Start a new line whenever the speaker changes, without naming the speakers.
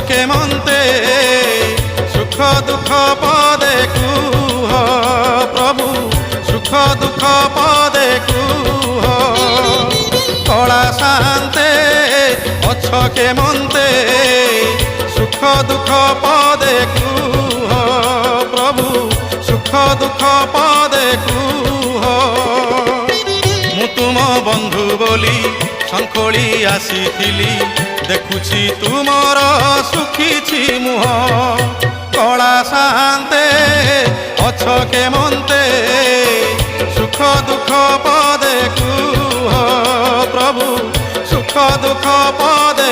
কে মন্তে সুখ দুঃখ পদে কুহ প্রভু সুখ দুঃখ পদে কুহ কলা শান্তে অছ কে মন্তে সুখ দুঃখ পদে কুহ প্রভু সুখ দুঃখ পদে কুহ মু তুম বন্ধু বলি শঙ্খলি আসিছিলি দেখুছি তুমর সুখিছি মুহ কলা শান্তে অছ কে মন্তে সুখ দুঃখ পদে কুহ প্রভু সুখ দুঃখ পদে